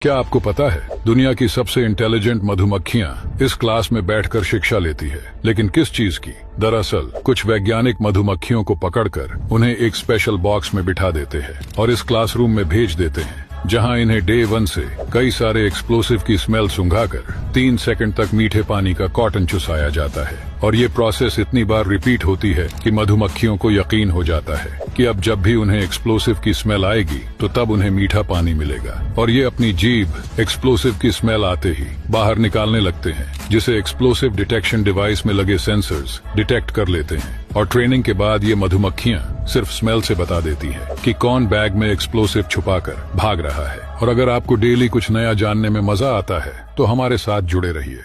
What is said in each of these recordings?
क्या आपको पता है दुनिया की सबसे इंटेलिजेंट मधुमक्खियां इस क्लास में बैठकर शिक्षा लेती है, लेकिन किस चीज की? दरअसल कुछ वैज्ञानिक मधुमक्खियों को पकड़कर उन्हें एक स्पेशल बॉक्स में बिठा देते हैं और इस क्लासरूम में भेज देते हैं, जहां इन्हें डे 1 से कई सारे एक्सप्लोसिव की स्मेल सूंघाकर 3 सेकंड तक मीठे पानी का कॉटन चुसाया जाता है। और ये प्रोसेस इतनी बार रिपीट होती है कि मधुमक्खियों को यकीन हो जाता है कि अब जब भी उन्हें एक्सप्लोसिव की स्मेल आएगी तो तब उन्हें मीठा पानी मिलेगा, और ये अपनी जीभ एक्सप्लोसिव की स्मेल आते ही बाहर निकालने लगते हैं, जिसे एक्सप्लोसिव डिटेक्शन डिवाइस में लगे सेंसर्स डिटेक्ट कर लेते हैं। और ट्रेनिंग के बाद ये मधुमक्खियां सिर्फ स्मेल से बता देती हैं कि कौन बैग में एक्सप्लोसिव छुपाकर भाग रहा है। और अगर आपको डेली कुछ नया जानने में मजा आता है तो हमारे साथ जुड़े रहिए।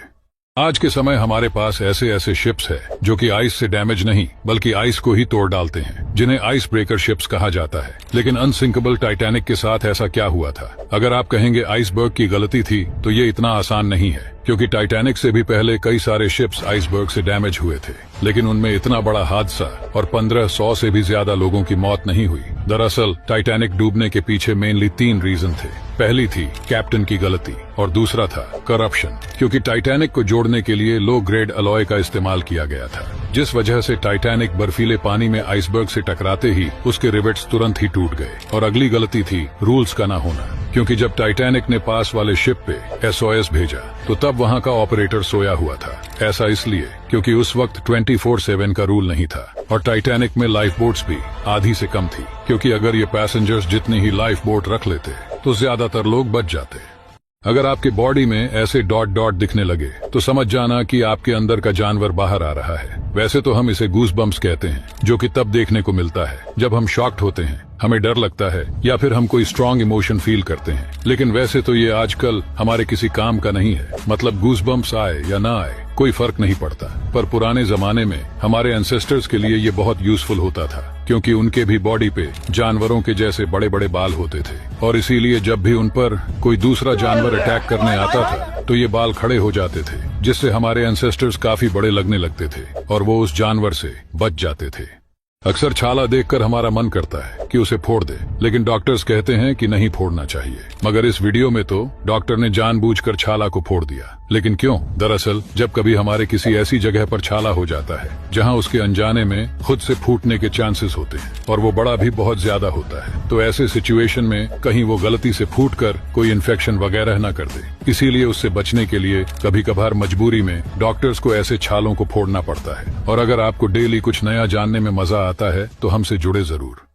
आज के समय हमारे पास ऐसे ऐसे शिप्स है जो कि आइस से डैमेज नहीं बल्कि आइस को ही तोड़ डालते हैं, जिन्हें आइस ब्रेकर शिप्स कहा जाता है। लेकिन अनसिंकेबल टाइटैनिक के साथ ऐसा क्या हुआ था? अगर आप कहेंगे आइसबर्ग की गलती थी तो ये इतना आसान नहीं है, क्योंकि टाइटैनिक से भी पहले कई सारे शिप्स आइसबर्ग से डैमेज हुए थे, लेकिन उनमें इतना बड़ा हादसा और 1500 से भी ज्यादा लोगों की मौत नहीं हुई। दरअसल टाइटैनिक डूबने के पीछे मेनली 3 रीजन थे। पहली थी कैप्टन की गलती और दूसरा था करप्शन, क्योंकि टाइटैनिक को जोड़ने के लिए लो ग्रेड अलॉय का इस्तेमाल किया गया था, जिस वजह से टाइटैनिक बर्फीले पानी में आइसबर्ग से टकराते ही उसके रिवेट्स तुरंत ही टूट गए। और अगली गलती थी रूल्स का ना होना, क्योंकि जब टाइटैनिक ने पास वाले शिप पे SOS भेजा तो तब वहां का ऑपरेटर सोया हुआ था। ऐसा इसलिए क्योंकि उस वक्त 24/7 का रूल नहीं था, और टाइटैनिक में लाइफ बोट्स भी आधी से कम थी, क्योंकि अगर ये पैसेंजर्स जितनी ही लाइफ बोट रख लेते तो ज्यादातर लोग बच जाते। अगर आपके बॉडी में ऐसे डॉट डॉट दिखने लगे तो समझ जाना कि आपके अंदर का जानवर बाहर आ रहा है। वैसे तो हम इसे गूस बम्प्स कहते हैं, जो कि तब देखने को मिलता है जब हम शॉक्ड होते हैं, हमें डर लगता है या फिर हम कोई स्ट्रांग इमोशन फील करते हैं। लेकिन वैसे तो ये आजकल हमारे किसी काम का नहीं है, मतलब गूस बम्प्स आए या ना आए कोई फर्क नहीं पड़ता। पर पुराने जमाने में हमारे एंसेस्टर्स के लिए ये बहुत यूजफुल होता था, क्योंकि उनके भी बॉडी पे जानवरों के जैसे बड़े बड़े बाल होते थे, और इसीलिए जब भी उन पर कोई दूसरा जानवर अटैक करने आता था तो ये बाल खड़े हो जाते थे, जिससे हमारे एंसेस्टर्स काफी बड़े लगने लगते थे और वो उस जानवर से बच जाते थे। अक्सर छाला देखकर हमारा मन करता है कि उसे फोड़ दे, लेकिन डॉक्टर्स कहते हैं कि नहीं फोड़ना चाहिए। मगर इस वीडियो में तो डॉक्टर ने जानबूझकर छाला को फोड़ दिया। लेकिन क्यों? दरअसल जब कभी हमारे किसी ऐसी जगह पर छाला हो जाता है जहां उसके अनजाने में खुद से फूटने के चांसेस होते हैं, और वो बड़ा भी बहुत ज्यादा होता है, तो ऐसे सिचुएशन में कहीं वो गलती से फूटकर कोई इन्फेक्शन वगैरह न कर दे। इसीलिए उससे बचने के लिए कभी कभार मजबूरी में डॉक्टर्स को ऐसे छालों को फोड़ना पड़ता है। और अगर आपको डेली कुछ नया जानने में मजा आता है तो हमसे जुड़े जरूर।